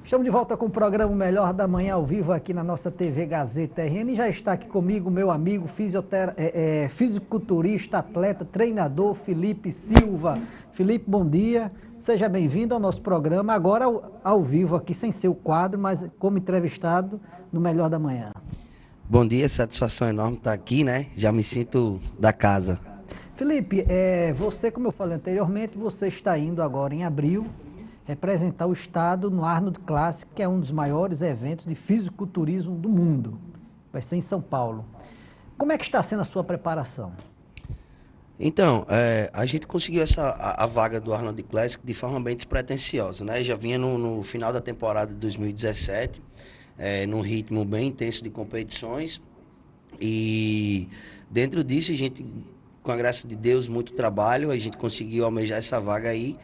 Estamos de volta com o programa Melhor da Manhã ao vivo aqui na nossa TV Gazeta RN. E já está aqui comigo meu amigo fisiculturista, atleta, treinador Felipe Silva. Felipe, bom dia. Seja bem-vindo ao nosso programa, agora ao vivo aqui, sem ser o quadro, mas como entrevistado no Melhor da Manhã. Bom dia, satisfação enorme estar aqui, né? Já me sinto da casa. Felipe, você, como eu falei anteriormente, você está indo agora em abril representar o estado no Arnold Classic, que é um dos maiores eventos de fisiculturismo do mundo. Vai ser em São Paulo. Como é que está sendo a sua preparação? Então, a gente conseguiu a vaga do Arnold Classic de forma bem despretensiosa, né? Já vinha no final da temporada de 2017, num ritmo bem intenso de competições. E dentro disso, a gente, com a graça de Deus, muito trabalho, a gente conseguiu almejar essa vaga aí.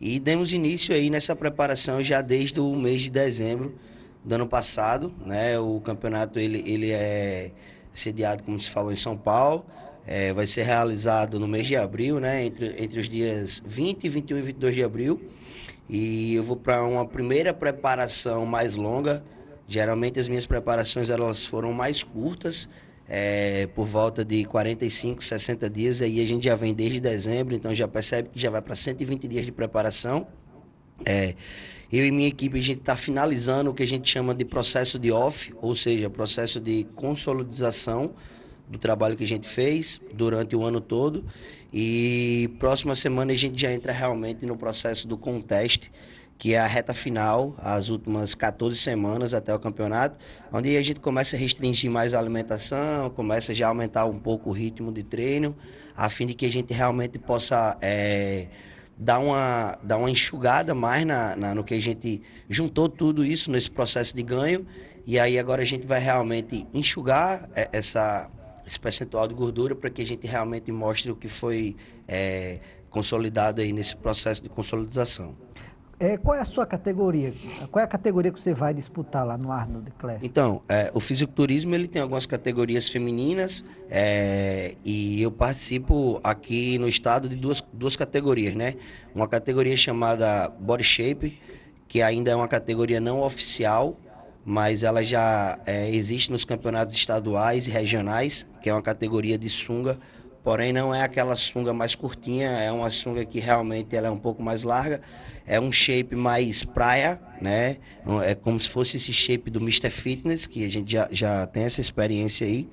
E demos início aí nessa preparação já desde o mês de dezembro do ano passado, né? O campeonato ele é sediado, como se falou, em São Paulo. Vai ser realizado no mês de abril, né? Entre os dias 20, 21 e 22 de abril. E eu vou para uma primeira preparação mais longa. Geralmente as minhas preparações elas foram mais curtas, por volta de 45, 60 dias, aí a gente já vem desde dezembro, então já percebe que já vai para 120 dias de preparação. Eu e minha equipe, a gente está finalizando o que a gente chama de processo de off, ou seja, processo de consolidação do trabalho que a gente fez durante o ano todo. E próxima semana a gente já entra realmente no processo do contest, que é a reta final, as últimas 14 semanas até o campeonato, onde a gente começa a restringir mais a alimentação, começa já a aumentar um pouco o ritmo de treino, a fim de que a gente realmente possa dar uma enxugada mais no que a gente juntou tudo isso nesse processo de ganho, e aí agora a gente vai realmente enxugar esse percentual de gordura para que a gente realmente mostre o que foi consolidado aí nesse processo de consolidação. Qual é a sua categoria? Qual é a categoria que você vai disputar lá no Arnold Classic? Então, o fisiculturismo ele tem algumas categorias femininas, e eu participo aqui no estado de duas categorias, né? Uma categoria chamada Body Shape, que ainda é uma categoria não oficial, mas ela já existe nos campeonatos estaduais e regionais, que é uma categoria de sunga, porém não é aquela sunga mais curtinha, é uma sunga que realmente ela é um pouco mais larga, é um shape mais praia, né? É como se fosse esse shape do Mister Fitness, que a gente já tem essa experiência aí,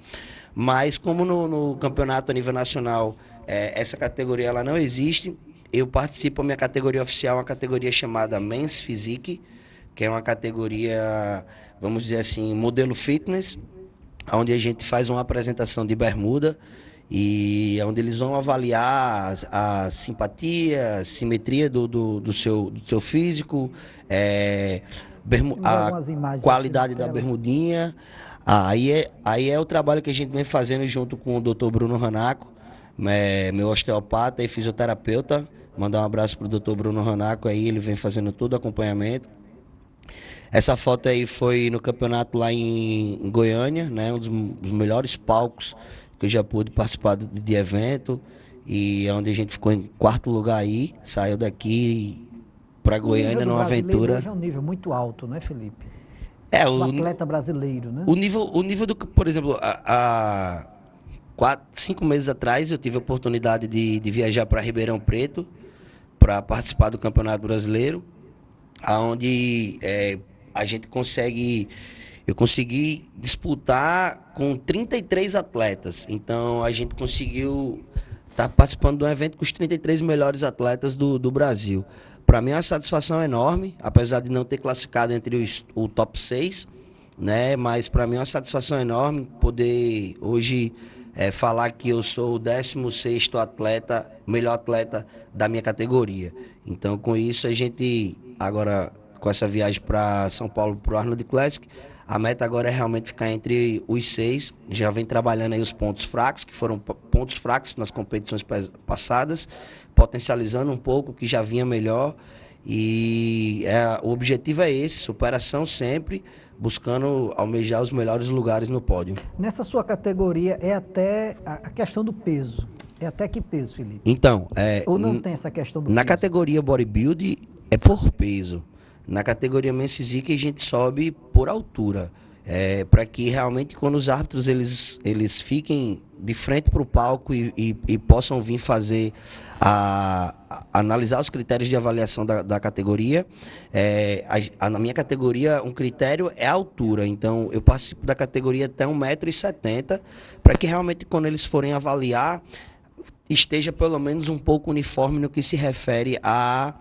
mas como no campeonato a nível nacional, essa categoria ela não existe, eu participo, a minha categoria oficial é uma categoria chamada Men's Physique, que é uma categoria, vamos dizer assim, modelo fitness, onde a gente faz uma apresentação de bermuda e onde eles vão avaliar a simpatia, simetria do seu físico, a qualidade da bermudinha. Aí é o trabalho que a gente vem fazendo junto com o Dr. Bruno Ranaco, meu osteopata e fisioterapeuta. Mandar um abraço para o Dr. Bruno Ranaco, aí ele vem fazendo todo o acompanhamento. Essa foto aí foi no campeonato lá em Goiânia, né? Um dos melhores palcos que eu já pude participar de evento, e onde a gente ficou em quarto lugar aí, saiu daqui para Goiânia numa aventura. Hoje é um nível muito alto, né, Felipe? O atleta brasileiro, né? O nível do, por exemplo, há 5 meses atrás eu tive a oportunidade de viajar para Ribeirão Preto para participar do Campeonato Brasileiro, onde eu consegui disputar com 33 atletas. Então a gente conseguiu estar participando de um evento com os 33 melhores atletas do Brasil. Para mim é uma satisfação enorme, apesar de não ter classificado entre o top 6, né? Mas para mim é uma satisfação enorme poder hoje falar que eu sou o 16º atleta, melhor atleta da minha categoria. Então com isso a gente agora, com essa viagem para São Paulo, para o Arnold Classic, a meta agora é realmente ficar entre os 6. Já vem trabalhando aí os pontos fracos, que foram pontos fracos nas competições passadas, potencializando um pouco o que já vinha melhor. E o objetivo é esse, superação sempre, buscando almejar os melhores lugares no pódio. Nessa sua categoria é até a questão do peso. É até que peso, Felipe? Então, ou não tem essa questão do na peso? categoria bodybuilding é por peso. Na categoria Men's Physique a gente sobe por altura. Para que realmente quando os árbitros eles fiquem de frente para o palco e possam vir fazer analisar os critérios de avaliação da categoria. Na minha categoria, um critério é a altura, então eu participo da categoria até 1,70 m, para que realmente quando eles forem avaliar, esteja pelo menos um pouco uniforme no que se refere à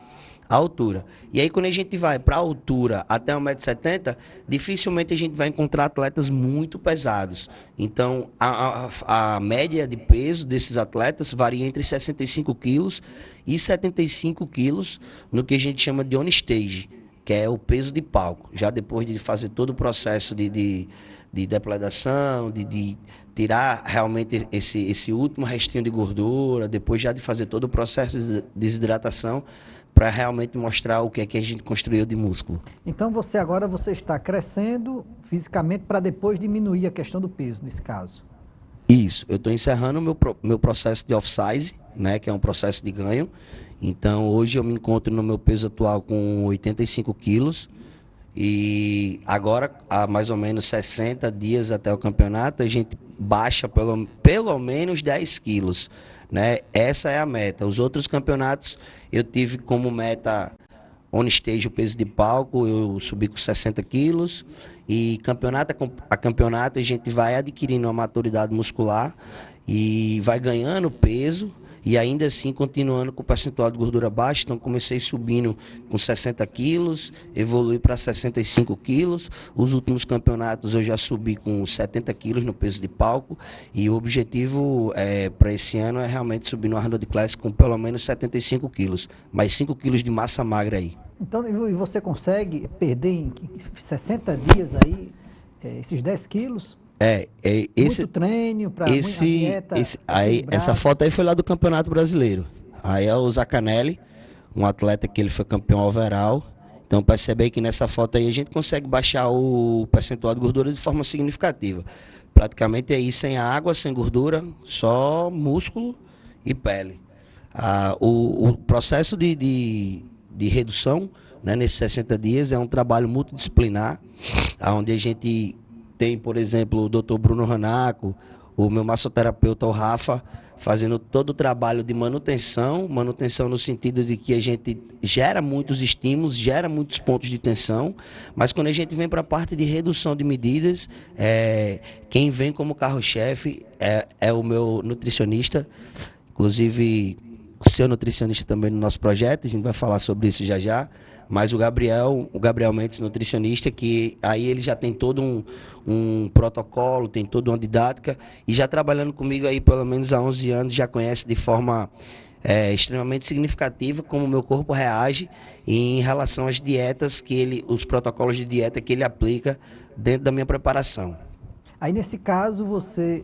altura. E aí quando a gente vai para a altura até 1,70 m, dificilmente a gente vai encontrar atletas muito pesados. Então a média de peso desses atletas varia entre 65 quilos e 75 quilos no que a gente chama de on stage, que é o peso de palco. Já depois de fazer todo o processo de depredação, de tirar realmente esse último restinho de gordura, depois já de fazer todo o processo de desidratação, para realmente mostrar o que é que a gente construiu de músculo. Então você está crescendo fisicamente para depois diminuir a questão do peso, nesse caso. Isso, eu estou encerrando o meu processo de off-size, né, que é um processo de ganho. Então hoje eu me encontro no meu peso atual com 85 quilos. E agora, há mais ou menos 60 dias até o campeonato, a gente baixa pelo menos 10 quilos. Né? Essa é a meta. Os outros campeonatos eu tive como meta on stage o peso de palco, eu subi com 60 quilos. E campeonato a campeonato a gente vai adquirindo uma maturidade muscular e vai ganhando peso. E ainda assim continuando com o percentual de gordura baixo. Então comecei subindo com 60 quilos, evolui para 65 quilos. Os últimos campeonatos eu já subi com 70 quilos no peso de palco. E o objetivo para esse ano é realmente subir no Arnold Classic com pelo menos 75 quilos. Mais 5 quilos de massa magra aí. Então, e você consegue perder em 60 dias aí esses 10 quilos? Muito treino para muita dieta. Essa foto aí foi lá do Campeonato Brasileiro. Aí é o Zacanelli, um atleta que ele foi campeão overall. Então percebe que nessa foto aí a gente consegue baixar o percentual de gordura de forma significativa. Praticamente aí sem água, sem gordura, só músculo e pele. O processo de redução, né, nesses 60 dias é um trabalho multidisciplinar, onde a gente tem, por exemplo, o Dr. Bruno Ranaco, o meu massoterapeuta, o Rafa, fazendo todo o trabalho de manutenção no sentido de que a gente gera muitos estímulos, gera muitos pontos de tensão, mas quando a gente vem para a parte de redução de medidas, quem vem como carro-chefe é o meu nutricionista, inclusive seu nutricionista também no nosso projeto, a gente vai falar sobre isso já já. Mas o Gabriel Mendes, nutricionista, que aí ele já tem todo um protocolo, tem toda uma didática, e já trabalhando comigo aí pelo menos há 11 anos, já conhece de forma extremamente significativa como o meu corpo reage em relação às dietas os protocolos de dieta que ele aplica dentro da minha preparação. Aí, nesse caso, você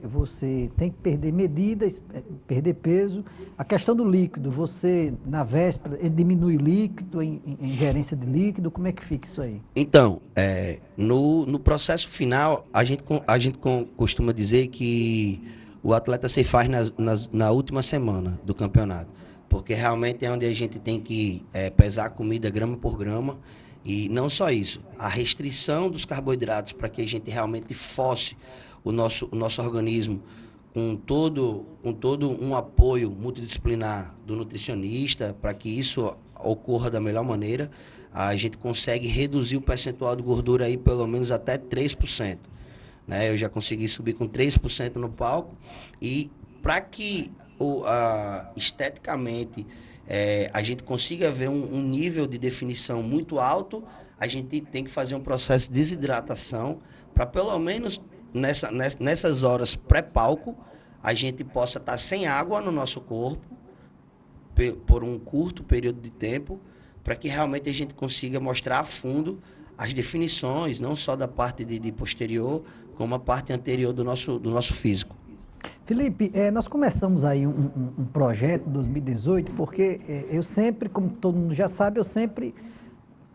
tem que perder medidas, perder peso. A questão do líquido, você, na véspera, ele diminui o líquido, em ingerência de líquido, como é que fica isso aí? Então, no processo final, a gente costuma dizer que o atleta se faz na última semana do campeonato, porque realmente é onde a gente tem que pesar a comida grama por grama. E não só isso, a restrição dos carboidratos para que a gente realmente force o nosso organismo com todo um apoio multidisciplinar do nutricionista, para que isso ocorra da melhor maneira, a gente consegue reduzir o percentual de gordura aí pelo menos até 3%. Né? Eu já consegui subir com 3% no palco e para que esteticamente a gente consiga ver um nível de definição muito alto, a gente tem que fazer um processo de desidratação para pelo menos nessas horas pré-palco a gente possa estar sem água no nosso corpo por um curto período de tempo, para que realmente a gente consiga mostrar a fundo as definições, não só da parte de posterior, como a parte anterior do nosso físico. Felipe, nós começamos aí um projeto em 2018, porque eu sempre, como todo mundo já sabe, eu sempre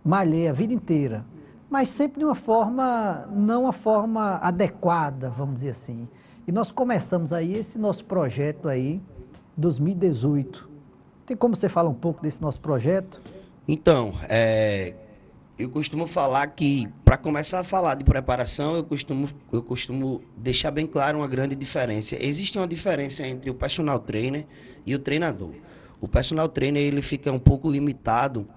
malhei a vida inteira, mas sempre de uma forma, não uma forma adequada, vamos dizer assim. E nós começamos aí esse nosso projeto aí, em 2018. Tem como você falar um pouco desse nosso projeto? Então, Eu costumo falar que, para começar a falar de preparação, eu costumo deixar bem claro uma grande diferença. Existe uma diferença entre o personal trainer e o treinador. O personal trainer ele fica um pouco limitado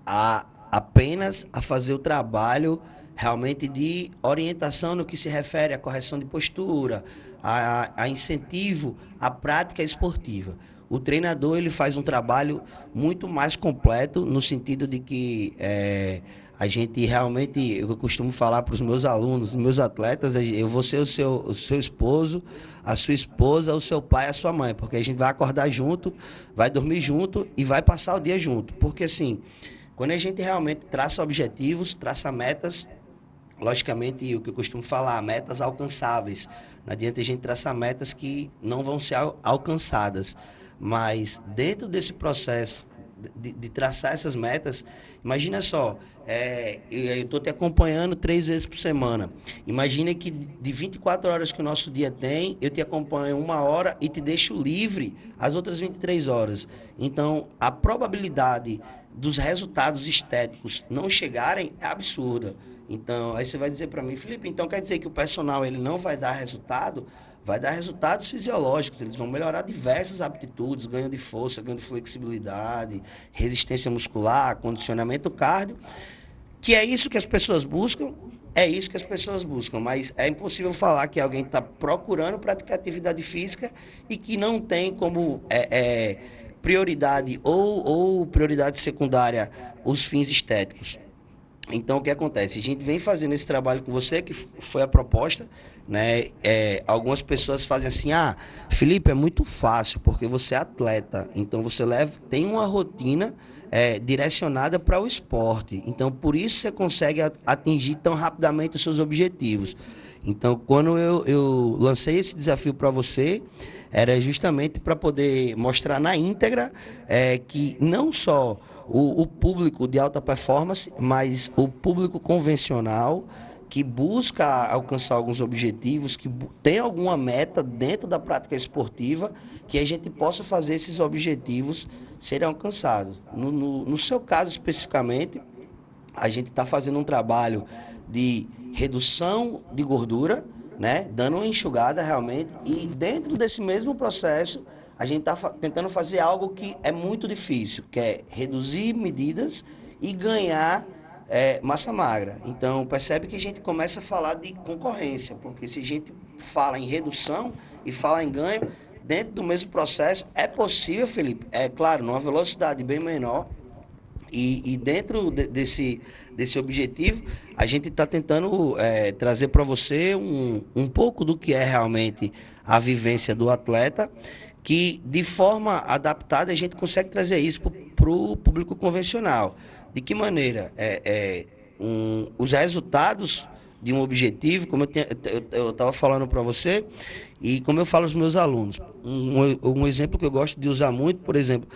a apenas a fazer o trabalho realmente de orientação no que se refere à correção de postura, a incentivo à prática esportiva. O treinador ele faz um trabalho muito mais completo no sentido de que a gente realmente, eu costumo falar para os meus alunos, meus atletas, eu vou ser o seu esposo, a sua esposa, o seu pai, a sua mãe, porque a gente vai acordar junto, vai dormir junto e vai passar o dia junto. Porque assim, quando a gente realmente traça objetivos, traça metas, logicamente, o que eu costumo falar, metas alcançáveis. Não adianta a gente traçar metas que não vão ser alcançadas. Mas dentro desse processo de traçar essas metas, imagina só, eu estou te acompanhando 3 vezes por semana. Imagina que de 24 horas que o nosso dia tem, eu te acompanho 1 hora e te deixo livre as outras 23 horas. Então, a probabilidade dos resultados estéticos não chegarem é absurda. Então, aí você vai dizer para mim, Felipe, então quer dizer que o personal ele não vai dar resultado? Vai dar resultados fisiológicos, eles vão melhorar diversas aptitudes, ganho de força, ganho de flexibilidade, resistência muscular, condicionamento cardio, que é isso que as pessoas buscam, mas é impossível falar que alguém está procurando praticar atividade física e que não tem como prioridade ou prioridade secundária os fins estéticos. Então, o que acontece? A gente vem fazendo esse trabalho com você, que foi a proposta, né? Algumas pessoas fazem assim, Felipe, é muito fácil, porque você é atleta, então você tem uma rotina direcionada para o esporte. Então, por isso você consegue atingir tão rapidamente os seus objetivos. Então, quando eu lancei esse desafio para você, era justamente para poder mostrar na íntegra que não só o público de alta performance, mas o público convencional que busca alcançar alguns objetivos, que tem alguma meta dentro da prática esportiva, que a gente possa fazer esses objetivos serem alcançados. No seu caso especificamente, a gente está fazendo um trabalho de redução de gordura, né, dando uma enxugada realmente, e dentro desse mesmo processo, a gente está tentando fazer algo que é muito difícil, que é reduzir medidas e ganhar massa magra. Então, percebe que a gente começa a falar de concorrência, porque se a gente fala em redução e fala em ganho, dentro do mesmo processo, é possível, Felipe, claro, numa velocidade bem menor, e dentro desse objetivo, a gente está tentando trazer para você um pouco do que é realmente a vivência do atleta, que de forma adaptada a gente consegue trazer isso para o público convencional. De que maneira? Os resultados de um objetivo, como eu estava falando para você, e como eu falo aos meus alunos, um exemplo que eu gosto de usar muito, por exemplo,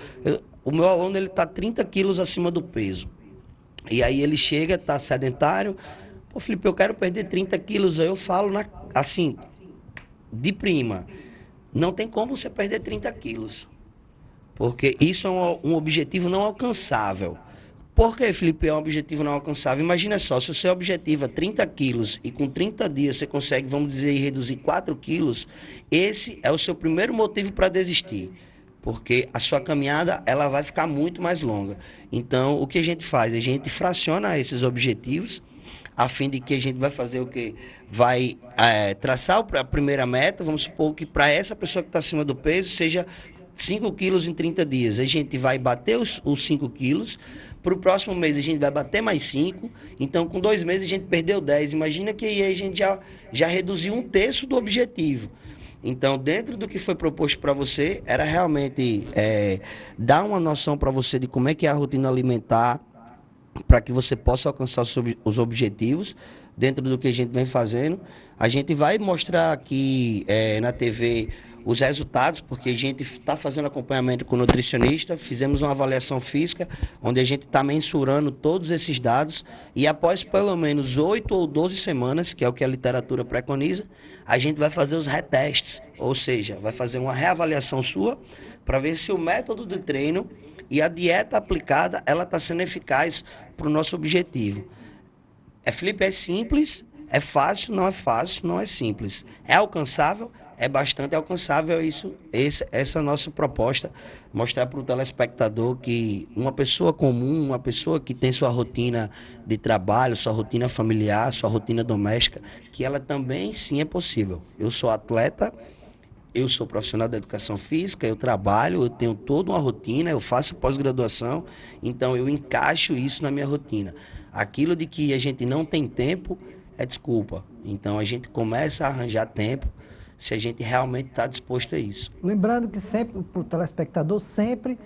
o meu aluno ele está 30 quilos acima do peso. E aí ele chega, está sedentário, pô, Felipe, eu quero perder 30 quilos. Aí eu falo assim, de prima, não tem como você perder 30 quilos. Porque isso é um objetivo não alcançável. Por que, Felipe, é um objetivo não alcançável? Imagina só, se o seu objetivo é 30 quilos e com 30 dias você consegue, vamos dizer, reduzir 4 quilos, esse é o seu primeiro motivo para desistir. Porque a sua caminhada ela vai ficar muito mais longa. Então, o que a gente faz? A gente fraciona esses objetivos, a fim de que a gente vai fazer o quê? Vai traçar a primeira meta, vamos supor que para essa pessoa que está acima do peso seja 5 quilos em 30 dias. A gente vai bater os 5 quilos, para o próximo mês a gente vai bater mais 5, então com 2 meses a gente perdeu 10. Imagina que aí a gente já reduziu 1/3 do objetivo. Então, dentro do que foi proposto para você, era realmente dar uma noção para você de como é que é a rotina alimentar, para que você possa alcançar os objetivos, dentro do que a gente vem fazendo. A gente vai mostrar aqui na TV os resultados, porque a gente está fazendo acompanhamento com o nutricionista, fizemos uma avaliação física, onde a gente está mensurando todos esses dados, e após pelo menos 8 ou 12 semanas, que é o que a literatura preconiza, a gente vai fazer os retestes, ou seja, vai fazer uma reavaliação sua, para ver se o método de treino e a dieta aplicada, ela está sendo eficaz para o nosso objetivo. Felipe, é simples, é fácil, não é simples. É alcançável? É bastante alcançável. Essa é a nossa proposta, mostrar para o telespectador que uma pessoa comum, uma pessoa que tem sua rotina de trabalho, sua rotina familiar, sua rotina doméstica, que ela também sim é possível. Eu sou atleta, eu sou profissional da educação física, eu trabalho, eu tenho toda uma rotina, eu faço pós-graduação, então eu encaixo isso na minha rotina. Aquilo de que a gente não tem tempo é desculpa. Então a gente começa a arranjar tempo se a gente realmente está disposto a isso. Lembrando que sempre, para o telespectador, sempre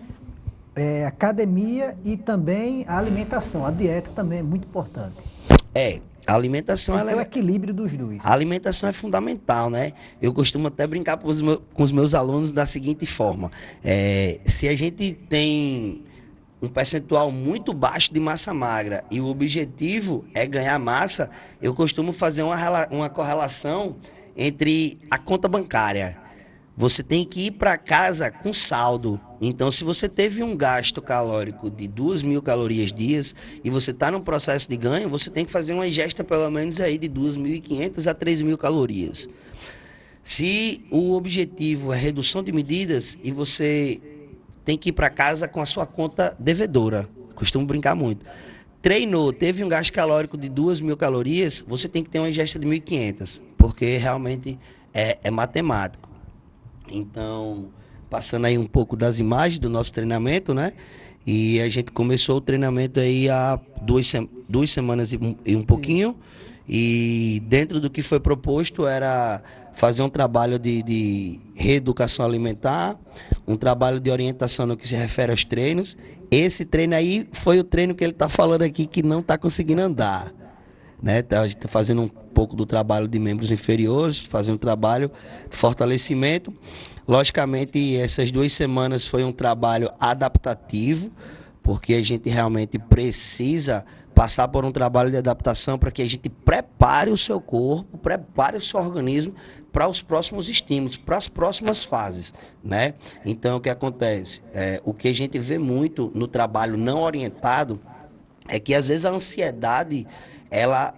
academia e também a alimentação. A dieta também é muito importante. A alimentação é o equilíbrio dos dois. A alimentação é fundamental, né? Eu costumo até brincar com os meus alunos da seguinte forma. Se a gente tem um percentual muito baixo de massa magra e o objetivo é ganhar massa, eu costumo fazer uma correlação entre a conta bancária. Você tem que ir para casa com saldo. Então, se você teve um gasto calórico de 2.000 calorias dias e você está num processo de ganho, você tem que fazer uma ingesta pelo menos aí de 2.500 a 3.000 calorias. Se o objetivo é redução de medidas e você tem que ir para casa com a sua conta devedora, costumo brincar muito. Treinou, teve um gasto calórico de 2.000 calorias, você tem que ter uma ingesta de 1.500, porque realmente é matemático. Então, passando aí um pouco das imagens do nosso treinamento, né? E a gente começou o treinamento aí há 2 semanas e um pouquinho. E dentro do que foi proposto era fazer um trabalho de reeducação alimentar, um trabalho de orientação no que se refere aos treinos. Esse treino aí foi o treino que ele está falando aqui que não está conseguindo andar, né? A gente está fazendo um pouco do trabalho de membros inferiores, fazendo um trabalho de fortalecimento. Logicamente, essas 2 semanas foi um trabalho adaptativo, porque a gente realmente precisa passar por um trabalho de adaptação para que a gente prepare o seu corpo, prepare o seu organismo para os próximos estímulos, para as próximas fases, né? Então, o que acontece? O que a gente vê muito no trabalho não orientado é que, às vezes, a ansiedade, ela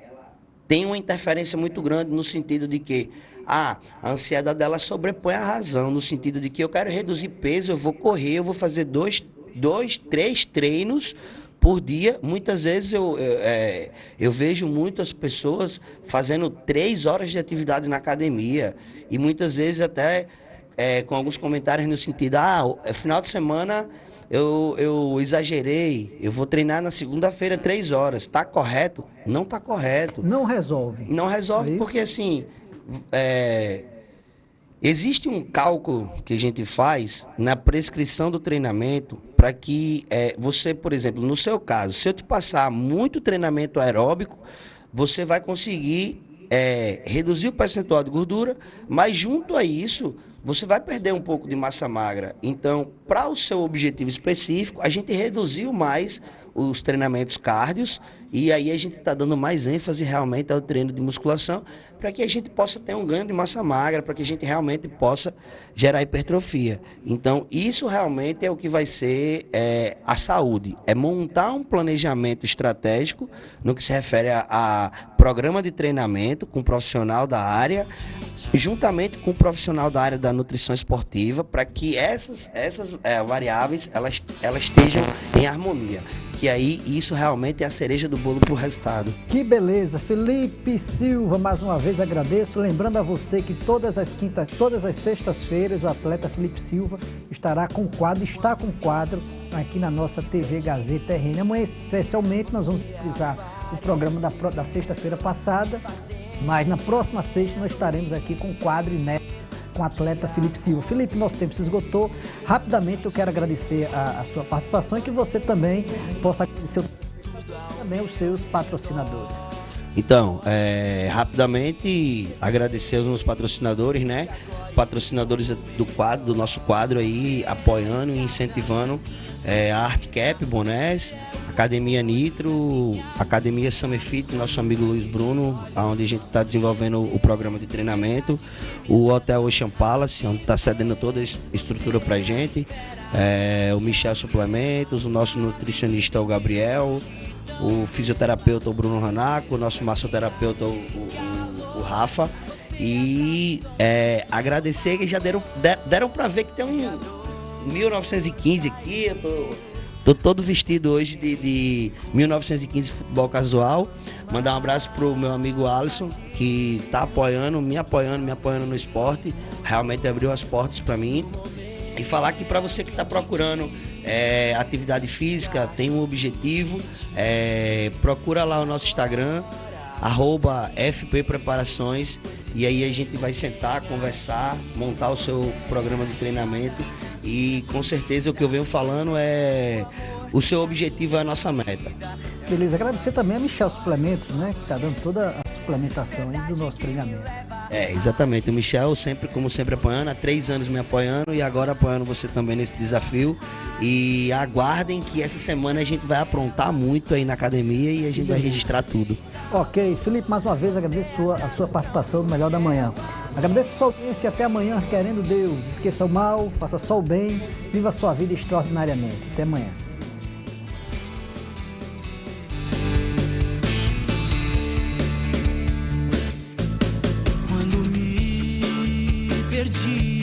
tem uma interferência muito grande no sentido de que a ansiedade dela sobrepõe a razão, no sentido de que eu quero reduzir peso, eu vou correr, eu vou fazer 3 treinos por dia. Muitas vezes eu vejo muitas pessoas fazendo 3 horas de atividade na academia e muitas vezes até com alguns comentários no sentido, final de semana eu exagerei, eu vou treinar na segunda-feira 3 horas. Está correto? Não está correto. Não resolve. Não resolve porque assim, existe um cálculo que a gente faz na prescrição do treinamento para que você, por exemplo, no seu caso, se eu te passar muito treinamento aeróbico, você vai conseguir reduzir o percentual de gordura, mas junto a isso, você vai perder um pouco de massa magra. Então, para o seu objetivo específico, a gente reduziu mais os treinamentos cárdios e aí a gente está dando mais ênfase realmente ao treino de musculação para que a gente possa ter um ganho de massa magra, para que a gente realmente possa gerar hipertrofia. Então, isso realmente é o que vai ser a saúde, é montar um planejamento estratégico no que se refere a programa de treinamento com um profissional da área, juntamente com o profissional da área da nutrição esportiva, para que essas variáveis elas estejam em harmonia. Que aí isso realmente é a cereja do bolo para o resultado. Que beleza! Felipe Silva, mais uma vez agradeço. Lembrando a você que todas as sextas-feiras, o atleta Felipe Silva está com quadro aqui na nossa TV Gazeta RN. Amanhã, especialmente, nós vamos utilizar o programa da sexta-feira passada, mas na próxima sexta nós estaremos aqui com o quadro inédito com o atleta Felipe Silva. Felipe, nosso tempo se esgotou. Rapidamente eu quero agradecer a sua participação e que você também possa agradecer também os seus patrocinadores. Então, rapidamente agradecer aos meus patrocinadores, né? Patrocinadores do nosso quadro aí, apoiando e incentivando a Artcap, bonés, a Academia Nitro, Academia Summer Fit, nosso amigo Luiz Bruno, onde a gente está desenvolvendo o programa de treinamento, o Hotel Ocean Palace, onde está cedendo toda a estrutura para a gente, o Michel Suplementos, o nosso nutricionista, o Gabriel, o fisioterapeuta, o Bruno Ranaco, o nosso massoterapeuta, o Rafa. E agradecer que já deram para ver que tem um 1915 aqui. Eu tô todo vestido hoje de 1915 futebol casual. Mandar um abraço pro meu amigo Alisson, que tá me apoiando no esporte. Realmente abriu as portas para mim. E falar que para você que está procurando atividade física, tem um objetivo, procura lá o nosso Instagram, @FPPreparações, e aí a gente vai sentar, conversar, montar o seu programa de treinamento, e com certeza o que eu venho falando o seu objetivo é a nossa meta. Beleza, agradecer também a Michel Suplementos, né, que está dando toda a suplementação aí do nosso treinamento. Exatamente, o Michel como sempre apoiando, há 3 anos me apoiando e agora apoiando você também nesse desafio. E aguardem que essa semana a gente vai aprontar muito aí na academia e a gente vai registrar tudo. Ok, Felipe, mais uma vez agradeço a sua participação no Melhor da Manhã. Agradeço a sua audiência e até amanhã, querendo Deus. Esqueça o mal, faça só o bem, viva a sua vida extraordinariamente. Até amanhã. Quando me perdi